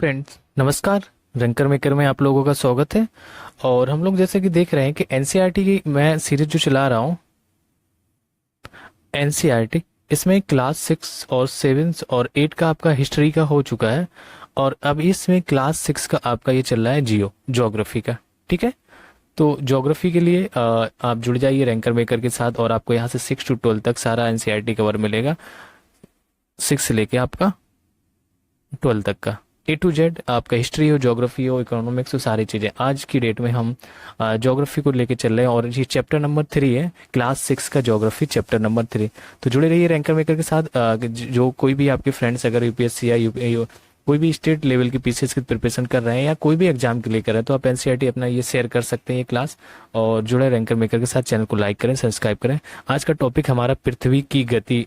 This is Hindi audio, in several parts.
फ्रेंड्स, नमस्कार। रंकर मेकर में आप लोगों का स्वागत है। और हम लोग जैसे कि देख रहे हैं कि एनसीईआरटी की मैं सीरीज जो चला रहा हूँ, एनसीईआरटी, इसमें क्लास 6 और 7 और 8 का आपका हिस्ट्री का हो चुका है। और अब इसमें क्लास 6 का आपका ये चल रहा है ज्योग्राफी का। ठीक है, तो ज्योग्राफी के लिए आप जुड़ जाइए रैंकर मेकर के साथ और आपको यहाँ से 6 to 12 तक सारा एनसीईआरटी कवर मिलेगा। 6 से लेके आपका 12 तक का A to Z, आपका हिस्ट्री हो, ज्योग्राफी हो, इकोनॉमिक्स हो, सारी चीज़ें। आज की डेट में हम ज्योग्राफी को लेके चल रहे हैं और ये चैप्टर नंबर 3 है, क्लास 6 का ज्योग्राफी चैप्टर नंबर 3। तो जुड़े रहिए रैंकर मेकर के साथ। जो कोई भी आपके फ्रेंड्स अगर यूपीएससी या यूपी कोई भी स्टेट लेवल की पीसीएस की प्रिपरेशन कर रहे हैं या कोई भी एग्जाम के लिए कर रहे हैं, तो आप एनसीईआरटी अपना ये शेयर कर सकते हैं ये क्लास। और जुड़े रैंकर मेकर के साथ, चैनल को लाइक करें, सब्सक्राइब करें। आज का टॉपिक हमारा पृथ्वी की गति।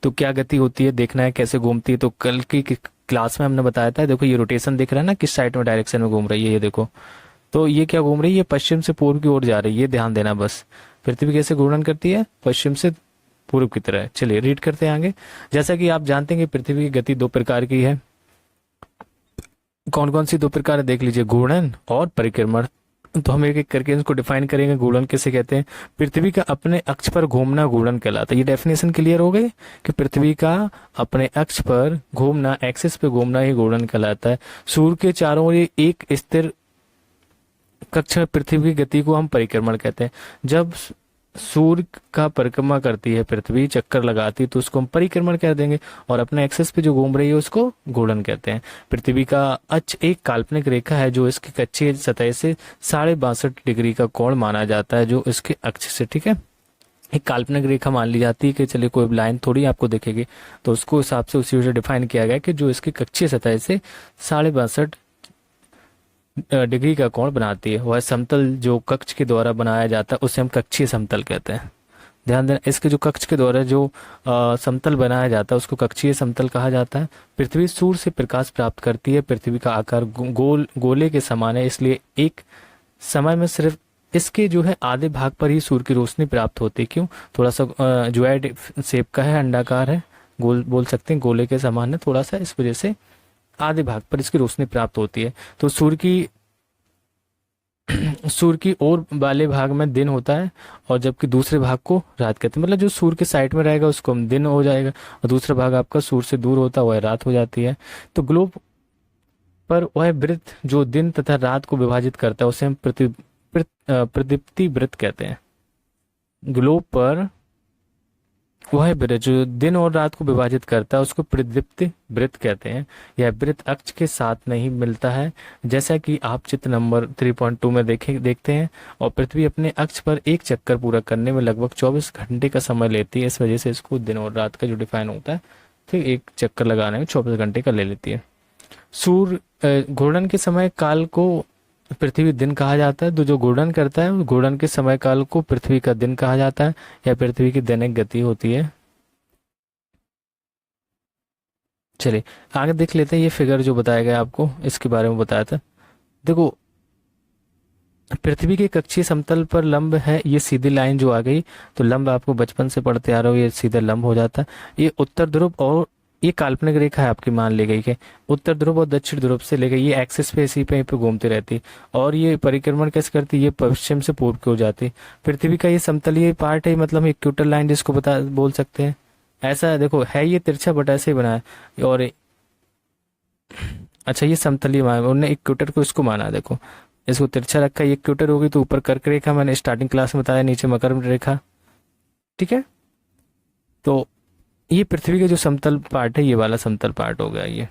तो क्या गति होती है, देखना है कैसे घूमती है। तो कल की क्लास में हमने बताया था, देखो ये रोटेशन दिख रहा है ना, किस साइड में डायरेक्शन में घूम रही है, ये देखो। तो ये क्या घूम रही है, ये पश्चिम से पूर्व की ओर जा रही है, ये ध्यान देना बस। पृथ्वी कैसे घूर्णन करती है, पश्चिम से पूर्व की तरह। चलिए रीड करते हैं आगे। जैसा कि आप जानते हैं कि पृथ्वी की गति 2 प्रकार की है। कौन कौन सी 2 प्रकार है देख लीजिए, घूर्णन और परिक्रमण। तो हम एक एक करके इसको डिफाइन करेंगे। घूर्णन किसे कहते हैं? पृथ्वी का अपने अक्ष पर घूमना घूर्णन कहलाता है। ये डेफिनेशन क्लियर हो गई कि पृथ्वी का अपने अक्ष पर घूमना, एक्सिस पे घूमना ही घूर्णन कहलाता है। सूर्य के चारों ओर एक स्थिर कक्ष में पृथ्वी की गति को हम परिक्रमण कहते हैं। जब सूर्य का परिक्रमा करती है पृथ्वी, चक्कर लगाती है, तो उसको हम परिक्रमण कह देंगे। और अपने एक्सेस पे जो घूम रही है उसको घूर्णन कहते हैं। पृथ्वी का अक्ष एक काल्पनिक रेखा है जो इसकी कक्षीय सतह से 62.5 डिग्री का कोण माना जाता है, जो इसके अक्ष से। ठीक है, एक काल्पनिक रेखा मान ली जाती है कि चलिए कोई लाइन थोड़ी आपको दिखेगी, तो उसको हिसाब से उसी वजह डिफाइन किया गया कि जो इसकी कक्षीय सतह से 62.5 डिग्री का कोण बनाती है। वह समतल जो कक्ष के द्वारा बनाया जाता है उसे हम कक्षीय समतल कहते हैं। ध्यान देना, इसके जो कक्ष के द्वारा जो समतल बनाया जाता है उसको कक्षीय समतल कहा जाता है। पृथ्वी सूर्य से प्रकाश प्राप्त करती है। पृथ्वी का आकार गोले के समान है, इसलिए एक समय में सिर्फ इसके जो है आधे भाग पर ही सूर्य की रोशनी प्राप्त होती है। क्यों? थोड़ा सा ज्वाइड शेप का है, अंडाकार है, गोल बोल सकते हैं, गोले के समान है थोड़ा सा, इस वजह से आधे भाग पर इसकी रोशनी प्राप्त होती है। तो सूर्य की ओर वाले भाग में दिन होता है और जबकि दूसरे भाग को रात कहते हैं। मतलब जो सूर्य के साइड में रहेगा उसको हम दिन हो जाएगा और दूसरा भाग आपका सूर्य से दूर होता है वह रात हो जाती है। तो ग्लोब पर वह वृत्त जो दिन तथा रात को विभाजित करता है उसे हम प्रदीप्ति वृत्त कहते हैं। ग्लोब पर वह वृत्त जो दिन और रात को विभाजित करता है उसको प्रदीप्ति वृत्त कहते हैं। यह वृत्त अक्ष के साथ नहीं मिलता है, जैसा कि आप चित्र नंबर 3.2 में देखते हैं। और पृथ्वी अपने अक्ष पर एक चक्कर पूरा करने में लगभग 24 घंटे का समय लेती है। इस वजह से इसको दिन और रात का जो डिफाइन होता है, ठीक, एक चक्कर लगाने में 24 घंटे का ले लेती है। सूर्य घूर्णन के समय काल को पृथ्वी दिन कहा जाता है। तो जो घूर्णन करता है घूर्णन के समय काल को पृथ्वी का दिन कहा जाता है। यह पृथ्वी की दैनिक गति होती है। चलिए आगे देख लेते हैं। ये फिगर जो बताया गया आपको, इसके बारे में बताया था। देखो, पृथ्वी के कक्षीय समतल पर लंब है, ये सीधी लाइन जो आ गई, तो लंब आपको बचपन से पढ़ते आ रहे हो, ये सीधा लंब हो जाता है। ये उत्तर ध्रुव और ये काल्पनिक रेखा है आपकी, मान ली गई कि उत्तर ध्रुव और दक्षिण ध्रुव से लेकर ये एक्सिस पे इसी पे घूमती रहती। और ये परिक्रमण कैसे करती? ये पश्चिम से पूर्व की हो जाती। पृथ्वी का ये समतलीय पार्ट है, मतलब इक्वेटर लाइन जिसको बोल सकते हैं। ऐसा है, देखो है ये तिरछा बट ऐसे ही बना है। और अच्छा, ये समतलीय माना, उन्होंने इक्वेटर को इसको माना। देखो इसको तिरछा रखा, ये इक्वेटर होगी, तो ऊपर कर्क रेखा मैंने स्टार्टिंग क्लास में बताया, नीचे मकर रेखा। ठीक है, तो ये पृथ्वी का जो समतल पार्ट है, ये वाला समतल पार्ट हो गया ये।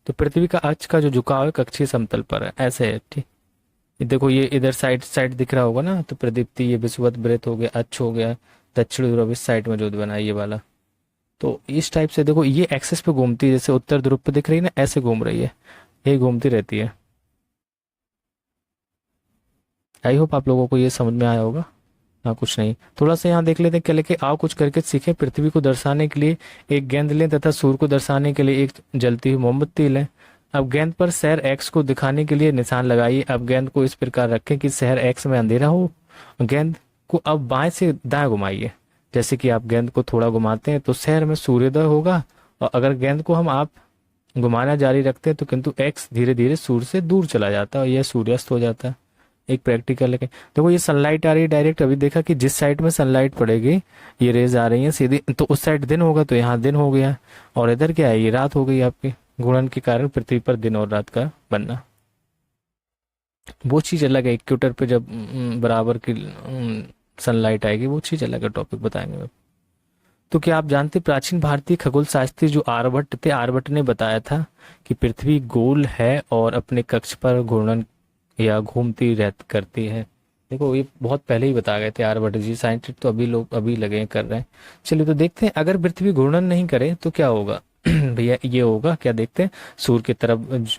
तो पृथ्वी का अक्ष का जो झुकाव है कक्षीय समतल पर है, ऐसे है। ठीक, ये देखो ये इधर साइड साइड दिख रहा होगा ना, तो प्रदीप्ति ये विषुवत वृत्त हो गया, अक्ष हो गया, दक्षिण ध्रुव इस साइड में जो बना है ये वाला। तो इस टाइप से देखो ये एक्सेस पे घूमती है, जैसे उत्तर ध्रुव पे दिख रही है ना, ऐसे घूम रही है, ये घूमती रहती है। आई होप आप लोगों को ये समझ में आया होगा। हाँ, कुछ नहीं, थोड़ा सा यहाँ देख लेते हैं क्या लेके आओ कुछ करके सीखें। पृथ्वी को दर्शाने के लिए एक गेंद लें तथा सूर्य को दर्शाने के लिए एक जलती हुई मोमबत्ती लें। अब गेंद पर शहर एक्स को दिखाने के लिए निशान लगाइए। अब गेंद को इस प्रकार रखें कि शहर एक्स में अंधेरा हो। गेंद को अब बाएं से दाएं घुमाइए। जैसे कि आप गेंद को थोड़ा घुमाते हैं तो शहर में सूर्योदय होगा, और अगर गेंद को हम आप घुमाना जारी रखते हैं तो किंतु एक्स धीरे धीरे सूर्य से दूर चला जाता है और यह सूर्यास्त हो जाता है। एक प्रैक्टिकल है। देखो ये सनलाइट आ रही है डायरेक्ट, अभी देखा कि जिस साइड में सनलाइट पड़ेगी ये रेज आ रही है सीधी, तो उस साइड दिन होगा तो यहाँ दिन हो गया, और इधर क्या है, ये रात हो गई आपकी, गुणन के कारण पृथ्वी पर दिन और रात का बनना। वो चीज अलग है, इक्वेटर पे जब बराबर की सनलाइट आएगी वो चीज अलग है, टॉपिक बताएंगे। तो क्या आप जानते प्राचीन भारतीय खगोल शास्त्री जो आर्यभट्ट थे, आर्यभट्ट ने बताया था कि पृथ्वी गोल है और अपने कक्ष पर घूर्णन या घूमती रह करती है। देखो ये बहुत पहले ही बता गए थे आर्यभट्ट जी, साइंटिस्ट तो अभी लोग अभी लगे हैं कर रहे हैं। चलिए तो देखते हैं अगर पृथ्वी घूर्णन नहीं करे तो क्या होगा। भैया ये होगा क्या, देखते हैं। सूर्य की तरफ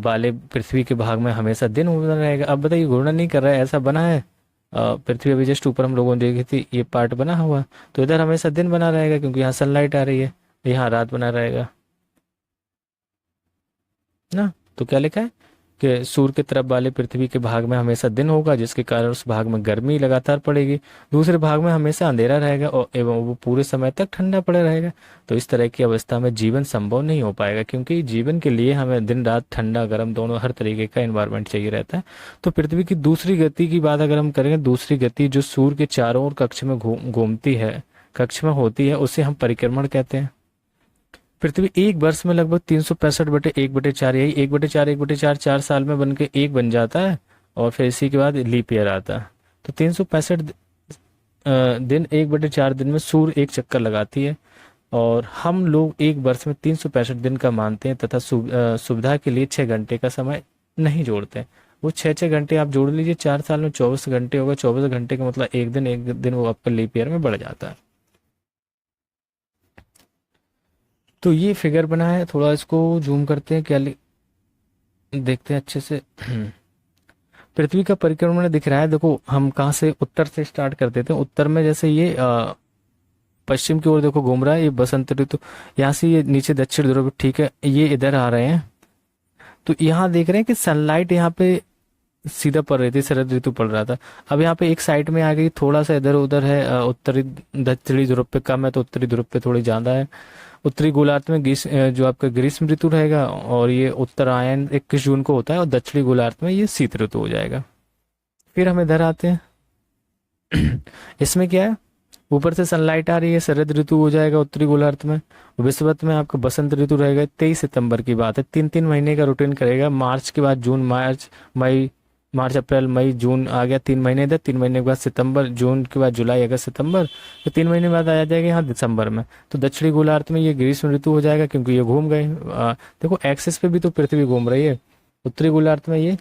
वाले पृथ्वी के भाग में हमेशा दिन होता रहेगा। अब बताइए घूर्णन नहीं कर रहा है, ऐसा बना है पृथ्वी अभी जस्ट ऊपर हम लोगों ने देखी थी ये पार्ट बना हुआ, तो इधर हमेशा दिन बना रहेगा क्योंकि यहाँ सनलाइट आ रही है, यहाँ रात बना रहेगा ना। तो क्या लिखा है कि सूर्य के तरफ वाले पृथ्वी के भाग में हमेशा दिन होगा जिसके कारण उस भाग में गर्मी लगातार पड़ेगी, दूसरे भाग में हमेशा अंधेरा रहेगा और एवं वो पूरे समय तक ठंडा पड़े रहेगा। तो इस तरह की अवस्था में जीवन संभव नहीं हो पाएगा क्योंकि जीवन के लिए हमें दिन रात ठंडा गर्म दोनों हर तरीके का एनवायरनमेंट चाहिए रहता है। तो पृथ्वी की दूसरी गति की बात अगर हम करेंगे, दूसरी गति जो सूर्य के चारों ओर कक्ष में घूमती है, कक्ष में होती है, उसे हम परिक्रमण कहते हैं। पृथ्वी एक वर्ष में लगभग 365/1/4, यही 1/4 4 साल में बन के एक बन जाता है और फिर इसी के बाद लीप ईयर आता है। तो 365 दिन 1/4 दिन में सूर्य एक चक्कर लगाती है और हम लोग एक वर्ष में 365 दिन का मानते हैं तथा सुविधा के लिए 6 घंटे का समय नहीं जोड़ते हैं। वो 6 घंटे आप जोड़ लीजिए, 4 साल में 24 घंटे होगा, 24 घंटे का मतलब एक दिन वो आपका लीप ईयर में बढ़ जाता है। तो ये फिगर बना है, थोड़ा इसको जूम करते हैं, क्या देखते हैं अच्छे से। पृथ्वी का परिक्रमण दिख रहा है। देखो हम कहाँ से, उत्तर से स्टार्ट कर देते हैं। उत्तर में जैसे ये पश्चिम की ओर देखो घूम रहा है, ये बसंत ऋतु, यहाँ से ये नीचे दक्षिण ध्रुव, ठीक है, ये इधर आ रहे हैं। तो यहाँ देख रहे हैं कि सनलाइट यहाँ पे सीधा पड़ रही थी, शरद ऋतु पड़ रहा था। अब यहाँ पे एक साइड में आ गई, थोड़ा सा इधर उधर है, उत्तरी दक्षिणी ध्रुव पे कम है तो उत्तरी ध्रुव पे थोड़ी ज्यादा है। उत्तरी गोलार्ध में जो आपका ग्रीष्म ऋतु रहेगा और ये उत्तरायण 21 जून को होता है और दक्षिणी गोलार्ध में ये शीत ऋतु हो जाएगा। फिर हम इधर आते हैं। इसमें क्या है, ऊपर से सनलाइट आ रही है, शरद ऋतु हो जाएगा उत्तरी गोलार्ध में। विषुवत में आपका बसंत ऋतु रहेगा। 23 सितंबर की बात है, 3 3 महीने का रूटीन करेगा। मार्च के बाद जून, मार्च अप्रैल मई जून आ गया, 3 महीने इधर, 3 महीने के बाद सितंबर, जून के बाद जुलाई अगस्त सितंबर, तो 3 महीने बाद आ जाएगा यहाँ दिसंबर में। तो दक्षिणी गोलार्ध में ये ग्रीष्म ऋतु हो जाएगा क्योंकि ये घूम गए। देखो एक्सिस पे भी तो पृथ्वी घूम रही है। उत्तरी गोलार्ध में ये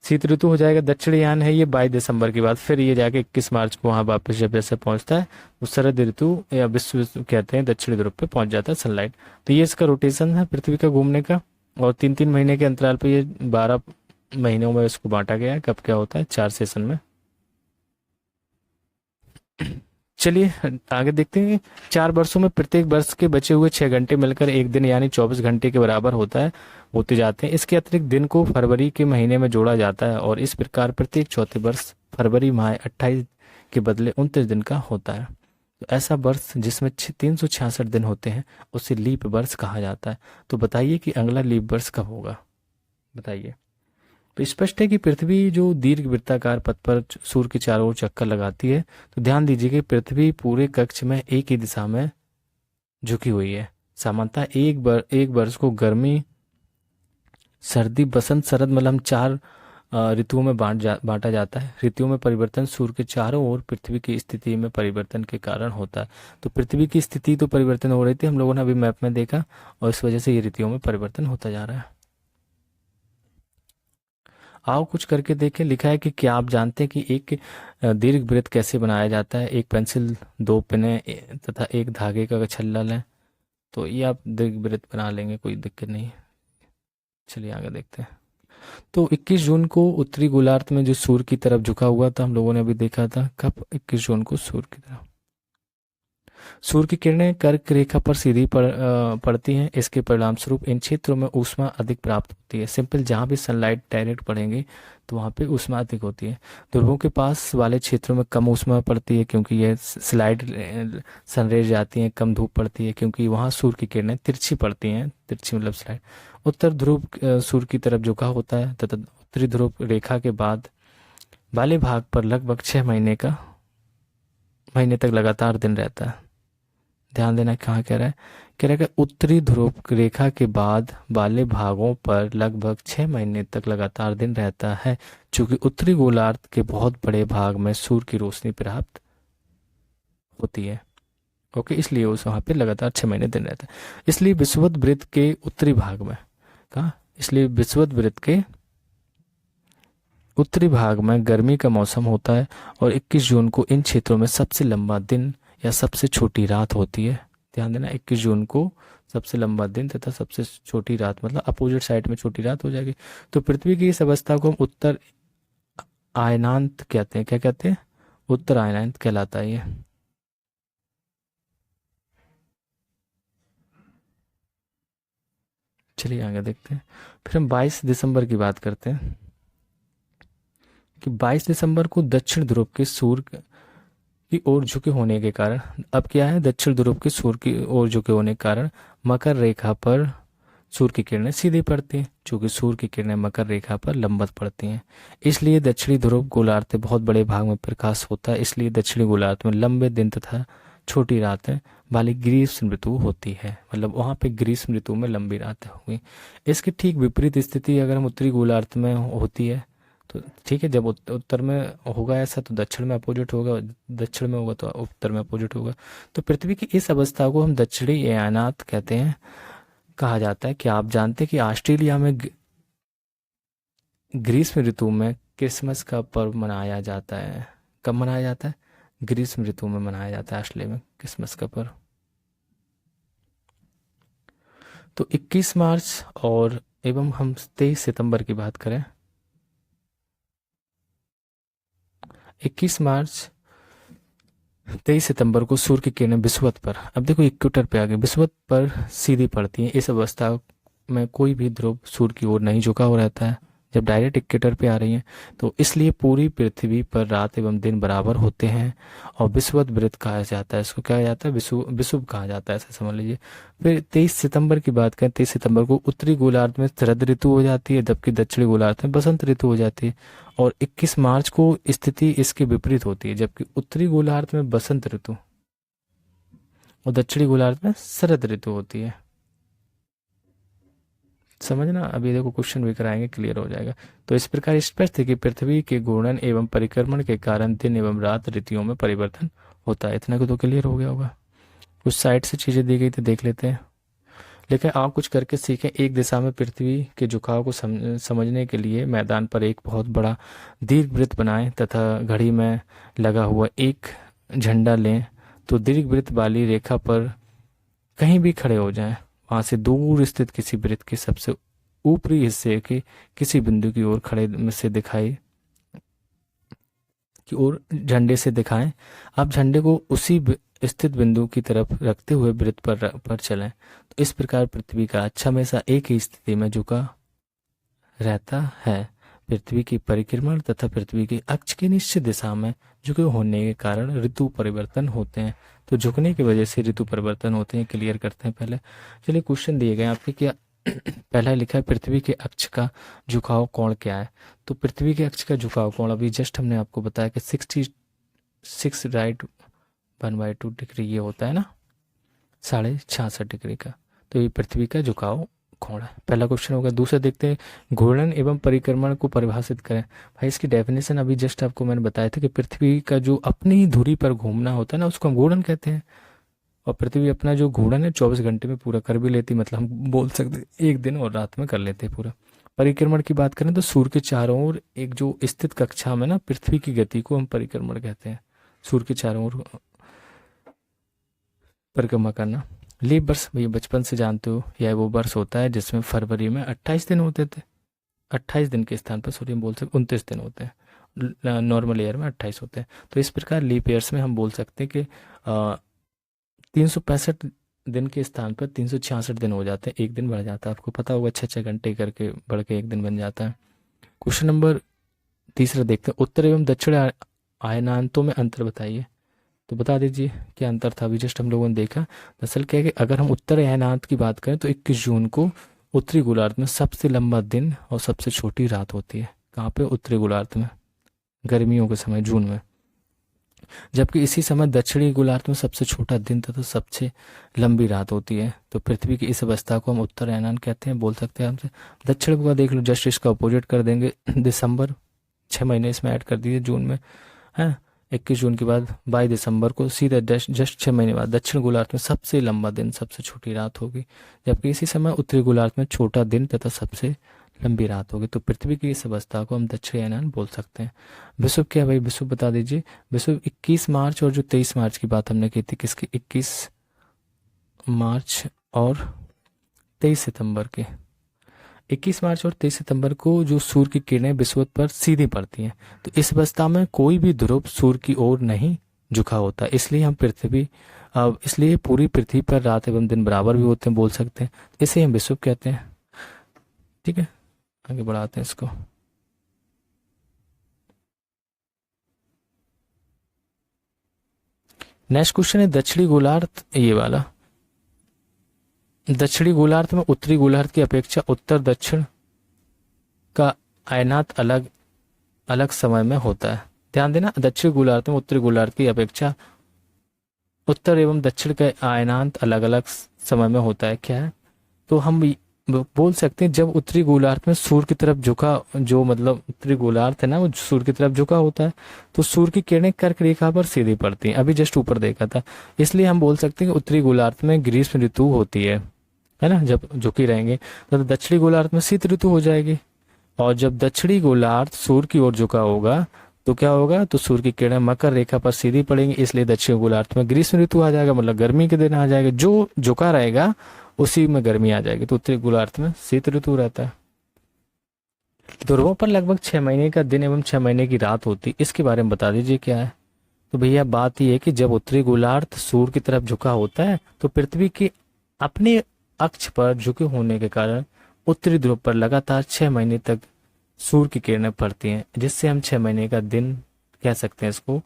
शीत ऋतु हो जाएगा। दक्षिणयान है ये 22 दिसंबर की बात, फिर ये जाके 21 मार्च को वहां वापस जब जैसे पहुंचता है वो शरद ऋतु या विश्व कहते हैं, दक्षिणी ध्रुव पे पहुंच जाता है सनलाइट। तो ये इसका रोटेशन है पृथ्वी का घूमने का। और 3 3 महीने के अंतराल पे ये 12 महीनों में इसको बांटा गया है। कब क्या होता है, 4 सेशन में। चलिए आगे देखते हैं। 4 वर्षों में प्रत्येक वर्ष के बचे हुए 6 घंटे मिलकर एक दिन यानी 24 घंटे के बराबर होते जाते हैं। इसके अतिरिक्त दिन को फरवरी के महीने में जोड़ा जाता है और इस प्रकार प्रत्येक चौथे वर्ष फरवरी माह 28 के बदले 29 दिन का होता है। तो ऐसा वर्ष जिसमें 366 दिन होते हैं उसे लीप वर्ष कहा जाता है। तो बताइए कि अगला लीप वर्ष कब होगा, बताइए। तो स्पष्ट है कि पृथ्वी जो दीर्घ वृत्ताकार पथ पर सूर्य के चारों ओर चक्कर लगाती है, तो ध्यान दीजिए कि पृथ्वी पूरे कक्ष में एक ही दिशा में झुकी हुई है। सामान्यतः एक वर्ष को गर्मी, सर्दी, बसंत, शरद मतलब हम 4 ऋतुओं में बांटा जाता है। ऋतुओं में परिवर्तन सूर्य के चारों ओर पृथ्वी की स्थिति में परिवर्तन के कारण होता है। तो पृथ्वी की स्थिति तो परिवर्तन हो रही थी, हम लोगों ने अभी मैप में देखा, और इस वजह से ये ऋतुओं में परिवर्तन होता जा रहा है। आओ कुछ करके देखें। लिखा है कि क्या आप जानते हैं कि एक दीर्घ वृत्त कैसे बनाया जाता है। एक पेंसिल, 2 पेनें तथा एक धागे का छल्ला लें तो ये आप दीर्घ वृत्त बना लेंगे, कोई दिक्कत नहीं। चलिए आगे देखते हैं। तो 21 जून को उत्तरी गोलार्ध में जो सूर्य की तरफ झुका हुआ था, हम लोगों ने अभी देखा था। कब, 21 जून को सूर्य की तरफ। सूर्य की किरणें कर्क रेखा पर सीधी पड़ती हैं। इसके परिणाम स्वरूप इन क्षेत्रों में ऊष्मा अधिक प्राप्त होती है। सिंपल, जहाँ भी सनलाइट डायरेक्ट पड़ेंगे तो वहाँ पे ऊष्मा अधिक होती है। ध्रुवों के पास वाले क्षेत्रों में कम ऊष्मा पड़ती है, क्योंकि ये स्लाइड सनरेज जाती हैं। कम धूप पड़ती है क्योंकि वहाँ सूर्य की किरणें तिरछी पड़ती हैं। तिरछी मतलब स्लाइड। उत्तर ध्रुव सूर्य की तरफ झुका होता है तथा उत्तरी ध्रुव रेखा के बाद वाले भाग पर लगभग 6 महीने तक लगातार दिन रहता है। ध्यान देना, कहाँ कह रहा है, कह रहा है कि उत्तरी ध्रुव रेखा के बाद वाले भागों पर लगभग 6 महीने तक लगातार दिन रहता है, क्योंकि उत्तरी गोलार्ध के बहुत बड़े भाग में सूर्य की रोशनी प्राप्त होती है। ओके, इसलिए उस वहाँ पे लगातार 6 महीने दिन रहता है। इसलिए विषुवत वृत्त के उत्तरी भाग में, कहाँ, इसलिए विषुवत वृत्त के उत्तरी भाग में गर्मी का मौसम होता है और 21 जून को इन क्षेत्रों में सबसे लंबा दिन या सबसे छोटी रात होती है। ध्यान देना, 21 जून को सबसे लंबा दिन तथा सबसे छोटी रात, मतलब अपोजिट साइड में छोटी रात हो जाएगी। तो पृथ्वी की इस अवस्था को हम उत्तर आयनांत कहते हैं। क्या कहते हैं? उत्तर आयनांत कहलाता है ये। चलिए आगे देखते हैं। फिर हम 22 दिसंबर की बात करते हैं कि 22 दिसंबर को दक्षिण ध्रुव के सूर्य की ओर झुके होने के कारण, अब क्या है, दक्षिण ध्रुव के सूर्य की ओर झुके होने के कारण मकर रेखा पर सूर्य की किरणें सीधी पड़ती हैं, क्योंकि सूर्य की किरणें मकर रेखा पर लंबवत पड़ती हैं। इसलिए दक्षिणी ध्रुव गोलार्ध के बहुत बड़े भाग में प्रकाश होता है। इसलिए दक्षिणी गोलार्ध में लंबे दिन तथा छोटी रातें वाली ग्रीष्म ऋतु होती है। मतलब वहाँ पे ग्रीष्म ऋतु में लंबी रातें होंगी। इसकी ठीक विपरीत स्थिति अगर हम उत्तरी गोलार्ध में होती है तो ठीक है, जब उत्तर में होगा ऐसा तो दक्षिण में अपोजिट होगा, दक्षिण में होगा तो उत्तर में अपोजिट होगा। तो पृथ्वी की इस अवस्था को हम दक्षिणी अयानात कहते हैं, कहा जाता है। क्या आप जानते हैं कि ऑस्ट्रेलिया में ग्रीष्म ऋतु में क्रिसमस का पर्व मनाया जाता है? कब मनाया जाता है? ग्रीष्म ऋतु में मनाया जाता है ऑस्ट्रेलिया में क्रिसमस का पर्व। तो 21 मार्च और एवं हम 23 सितंबर की बात करें, 21 मार्च 23 सितंबर को सूर्य की किरणें विषुवत पर, अब देखो इक्वेटर पे आ गए, विषुवत पर सीधी पड़ती हैं। इस अवस्था में कोई भी ध्रुव सूर्य की ओर नहीं झुका हुआ रहता है जब डायरेक्ट इक्वेटर पे आ रही हैं। तो इसलिए पूरी पृथ्वी पर रात एवं दिन बराबर होते हैं और विषुवत वृत्त कहा जाता है। इसको क्या कहा जाता है? विषुव कहा जाता है, ऐसा समझ लीजिए। फिर 23 सितंबर की बात करें, 23 सितंबर को उत्तरी गोलार्ध में शरद ऋतु हो जाती है, जबकि दक्षिणी गोलार्ध में बसंत ऋतु हो जाती है। और 21 मार्च को स्थिति इसके विपरीत होती है, जबकि उत्तरी गोलार्ध में बसंत ऋतु और दक्षिणी गोलार्ध में शरद ऋतु होती है। समझना, अभी देखो क्वेश्चन भी कराएंगे, क्लियर हो जाएगा। तो इस प्रकार स्पष्ट है कि पृथ्वी के घूर्णन एवं परिक्रमण के कारण दिन एवं रात ऋतुओं में परिवर्तन होता है। इतना को तो क्लियर हो गया होगा। कुछ साइड से चीजें दी गई तो देख लेते हैं, लेकिन आप कुछ करके सीखें। एक दिशा में पृथ्वी के झुकाव को समझने के लिए मैदान पर एक बहुत बड़ा दीर्घवृत्त बनाएं तथा घड़ी में लगा हुआ एक झंडा लें। तो दीर्घवृत्त वाली रेखा पर कहीं भी खड़े हो जाएं, वहां से दूर स्थित किसी वृत्त के सबसे ऊपरी हिस्से के किसी बिंदु की ओर खड़े में से दिखाई की ओर झंडे से दिखाएं। आप झंडे को उसी स्थित बिंदु की तरफ रखते हुए वृत्त पर चलें। तो इस प्रकार पृथ्वी का अक्ष हमेशा एक ही स्थिति में झुका रहता है। पृथ्वी की परिक्रमण तथा पृथ्वी के अक्ष की निश्चित दिशा में झुके होने के कारण ऋतु परिवर्तन होते हैं। तो झुकने की वजह से ऋतु परिवर्तन होते हैं, क्लियर करते हैं पहले। चलिए क्वेश्चन दिए गए आपके, क्या पहला लिखा है पृथ्वी के अक्ष का झुकाव कोण क्या है? तो पृथ्वी के अक्ष का झुकाव कोण अभी जस्ट हमने आपको बताया कि 66 राइट 1/2 डिग्री ये होता है ना, 66.5 डिग्री का। तो ये पृथ्वी का झुकाव कोण है, पहला क्वेश्चन होगा। दूसरा देखते हैं, घूर्णन एवं परिक्रमण को परिभाषित करें। भाई इसकी डेफिनेशन अभी जस्ट आपको मैंने बताया था कि पृथ्वी का जो अपनी ही धुरी पर घूमना होता है ना, उसको हम घूर्णन कहते हैं। और पृथ्वी अपना जो घूर्णन है 24 घंटे में पूरा कर भी लेती, मतलब हम बोल सकते एक दिन और रात में कर लेते हैं पूरा। परिक्रमण की बात करें तो सूर्य के चारों ओर एक जो स्थित कक्षा में ना पृथ्वी की गति को हम परिक्रमण कहते हैं। सूर्य के चारों ओर परिक्रमा करना। लीप वर्ष भैया बचपन से जानते हो, यह वो वर्ष होता है जिसमें फरवरी में 28 दिन होते थे। 28 दिन के स्थान पर सॉरी हम बोल सकते 29 दिन होते हैं। नॉर्मल ईयर में 28 होते हैं। तो इस प्रकार लीप ईयर्स में हम बोल सकते हैं कि 365 दिन के स्थान पर 366 दिन हो जाते हैं, एक दिन बढ़ जाता है। आपको पता होगा 6 6 घंटे करके बढ़ के एक दिन बन जाता है। क्वेश्चन नंबर तीसरा देखते हैं, उत्तर एवं दक्षिण आयनांतों में अंतर बताइए। तो बता दीजिए क्या अंतर था, अभी जस्ट हम लोगों ने देखा। दरअसल क्या है कि अगर हम उत्तर अयनांत की बात करें तो 21 जून को उत्तरी गोलार्ध में सबसे लंबा दिन और सबसे छोटी रात होती है। कहाँ पे? उत्तरी गोलार्ध में, गर्मियों के समय जून में। जबकि इसी समय दक्षिणी गोलार्ध में सबसे छोटा दिन तथा सबसे लंबी रात होती है। तो पृथ्वी की इस अवस्था को हम उत्तर अयनान कहते हैं, बोल सकते हैं हमसे। दक्षिण को देख लो, जस्ट इसका अपोजिट कर देंगे, दिसंबर, 6 महीने इसमें ऐड कर दिए जून में, है 21 जून के बाद 22 दिसंबर को सीधे जस्ट 6 महीने बाद दक्षिण गोलार्ध में सबसे लंबा दिन सबसे छोटी रात होगी। जबकि इसी समय उत्तरी गोलार्ध में छोटा दिन तथा सबसे लंबी रात होगी। तो पृथ्वी की इस अवस्था को हम दक्षिणी अयनान बोल सकते हैं। विषुव क्या है भाई? विषुव बता दीजिए। विषुव 21 मार्च और जो 23 मार्च की बात हमने की थी, किसकी? 21 मार्च और 23 सितंबर के। 21 मार्च और 23 सितंबर को जो सूर्य की किरणें विषुवत पर सीधी पड़ती हैं, तो इस अवस्था में कोई भी ध्रुव सूर्य की ओर नहीं झुका होता, इसलिए हम पृथ्वी इसलिए पूरी पृथ्वी पर रात एवं दिन बराबर भी होते हैं, बोल सकते हैं। इसे हम विषुव कहते हैं। ठीक है, आगे बढ़ाते हैं इसको। नेक्स्ट क्वेश्चन है दक्षिणी गोलार्ध, ये वाला। दक्षिणी गोलार्ध में उत्तरी गोलार्ध की अपेक्षा उत्तर दक्षिण का अयनात अलग अलग समय में होता है। ध्यान देना, दक्षिणी गोलार्ध में उत्तरी गोलार्ध की अपेक्षा उत्तर एवं दक्षिण का अयनांत अलग अलग समय में होता है। क्या है? तो हम बोल सकते हैं जब उत्तरी गोलार्ध में सूर्य की तरफ झुका, जो मतलब उत्तरी गोलार्ध है ना, वो सूर्य की तरफ झुका होता है, तो सूर्य की किरणें कर्क रेखा पर सीधी पड़ती हैं। अभी जस्ट ऊपर देखा था, इसलिए हम बोल सकते हैं कि उत्तरी गोलार्ध में ग्रीष्म ऋतु होती है ना, जब झुकी रहेंगे। तो दक्षिणी गोलार्ध में शीत ऋतु हो जाएगी। और जब दक्षिणी गोलार्ध सूर्य की ओर झुका होगा तो क्या होगा? तो सूर्य की किरणें मकर रेखा पर सीधी पड़ेंगी, इसलिए दक्षिण गोलार्ध में ग्रीष्म ऋतु आ जाएगा, मतलब गर्मी के दिन आ जाएगा। जो झुका रहेगा उसी में गर्मी आ जाएगी। तो उत्तरी गोलार्ध में शीत ऋतु रहता है। ध्रुवों पर लगभग 6 महीने का दिन एवं 6 महीने की रात होती, इसके बारे में बता दीजिए क्या है। तो भैया बात यह है कि जब उत्तरी गोलार्ध सूर्य की तरफ झुका होता है तो पृथ्वी की अपने अक्ष पर झुके होने के कारण उत्तरी ध्रुव पर लगातार 6 महीने तक सूर्य की किरणें पड़ती हैं, जिससे हम 6 महीने का दिन कह सकते हैं इसको।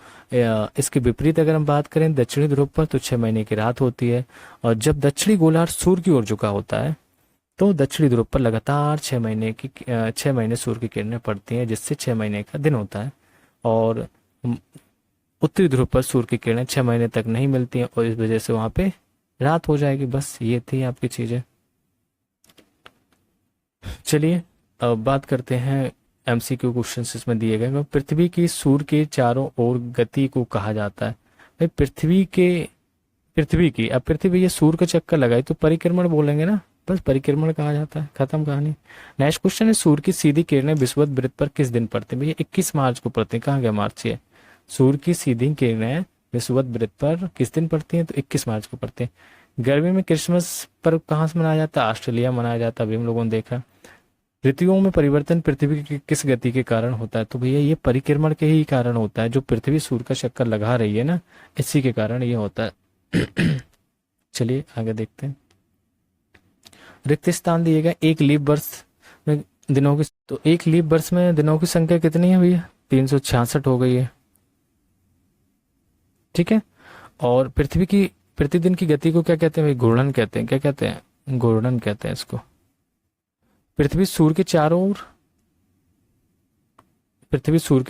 इसके विपरीत अगर हम बात करें दक्षिणी ध्रुव पर, तो 6 महीने की रात होती है। और जब दक्षिणी गोलार्ध सूर्य की ओर झुका होता है तो दक्षिणी ध्रुव पर लगातार 6 महीने सूर्य की किरणें पड़ती हैं, जिससे 6 महीने का दिन होता है। और उत्तरी ध्रुव पर सूर्य की किरणें 6 महीने तक नहीं मिलती हैं, और इस वजह से वहां पे रात हो जाएगी। बस ये थी आपकी चीजें। चलिए अब बात करते हैं एमसीक्यू क्वेश्चंस इसमें दिए गए। पृथ्वी की सूर्य के चारों ओर गति को कहा जाता है। भाई पृथ्वी की अब पृथ्वी ये सूर्य का चक्कर लगाई तो परिक्रमण बोलेंगे ना, बस परिक्रमण कहा जाता है, खत्म कहानी। नेक्स्ट क्वेश्चन है सूर्य की सीधी किरणें विषुवत वृत्त पर किस दिन पड़ती है? भैया 21 मार्च को पड़ती है। कहाँ गया मार्च? ये सूर्य की सीधी किरणें विषुवत वृत्त पर किस दिन पड़ती हैं? तो 21 मार्च को पड़ती है। गर्मी में क्रिसमस पर्व कहाँ से मनाया जाता है? ऑस्ट्रेलिया मनाया जाता है, अभी हम लोगों ने देखा। ऋतुओं में परिवर्तन पृथ्वी की किस गति के कारण होता है? तो भैया ये परिक्रमण के ही कारण होता है, जो पृथ्वी सूर्य का चक्कर लगा रही है ना, इसी के कारण ये होता है। चलिए आगे देखते हैं। रिक्त स्थान दिएगा एक लीप वर्ष में दिनों की, तो एक लीप वर्ष में दिनों की संख्या कितनी है भैया? 366 हो गई है। ठीक है। और पृथ्वी की प्रतिदिन की गति को क्या कहते हैं भाई? घूर्णन कहते हैं। क्या कहते हैं? घूर्णन कहते हैं इसको। पृथ्वी सूर्य के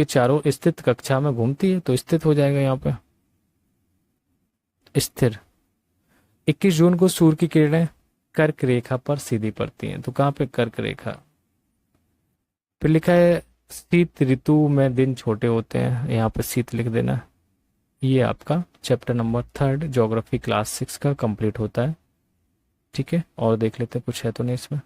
चारों स्थित कक्षा में घूमती है, तो स्थित हो जाएगा यहाँ पे स्थिर। 21 जून को सूर्य की किरणें कर्क रेखा पर सीधी पड़ती हैं, तो कहाँ पे? कर्क रेखा। फिर लिखा है शीत ऋतु में दिन छोटे होते हैं, यहाँ पे शीत लिख देना। ये आपका चैप्टर नंबर 3 ज्योग्राफी क्लास 6 का कंप्लीट होता है। ठीक है, और देख लेते हैं कुछ है तो नहीं इसमें।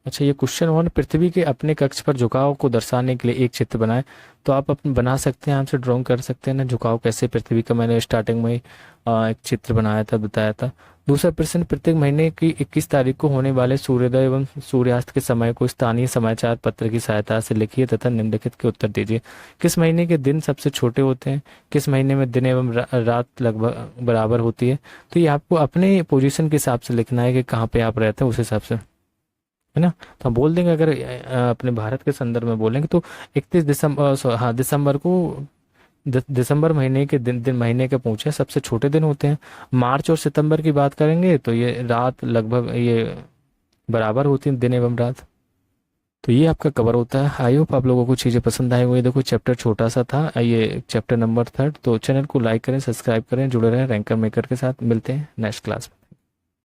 अच्छा, ये क्वेश्चन 1, पृथ्वी के अपने कक्ष पर झुकाव को दर्शाने के लिए एक चित्र बनाएं। तो आप अपने बना सकते हैं, आपसे ड्राइंग कर सकते हैं ना झुकाव कैसे पृथ्वी का। मैंने स्टार्टिंग में ही एक चित्र बनाया था, बताया था। दूसरा प्रश्न, प्रत्येक महीने की 21 तारीख को होने वाले सूर्योदय एवं सूर्यास्त के समय को स्थानीय समाचार पत्र की सहायता से लिखिए तथा निम्नलिखित के उत्तर दीजिए। किस महीने के दिन सबसे छोटे होते हैं? किस महीने में दिन एवं रात लगभग बराबर होती है? तो ये आपको अपने पोजीशन के हिसाब से लिखना है कि कहाँ पे आप रहते हैं, उस हिसाब से, है ना। तो हम बोल देंगे, अगर अपने भारत के संदर्भ में बोलेंगे तो 31 दिसंबर, हाँ दिसंबर को, दिसंबर महीने के दिन महीने के पूछे सबसे छोटे दिन होते हैं। मार्च और सितंबर की बात करेंगे तो ये रात लगभग ये बराबर होती हैं, दिन एवं रात। तो ये आपका कवर होता है। आई होप आप लोगों को चीज़ें पसंद आई होंगी। देखो चैप्टर छोटा सा था, ये चैप्टर नंबर 3। तो चैनल को लाइक करें, सब्सक्राइब करें, जुड़े रहें रैंकर मेकर के साथ। मिलते हैं नेक्स्ट क्लास में।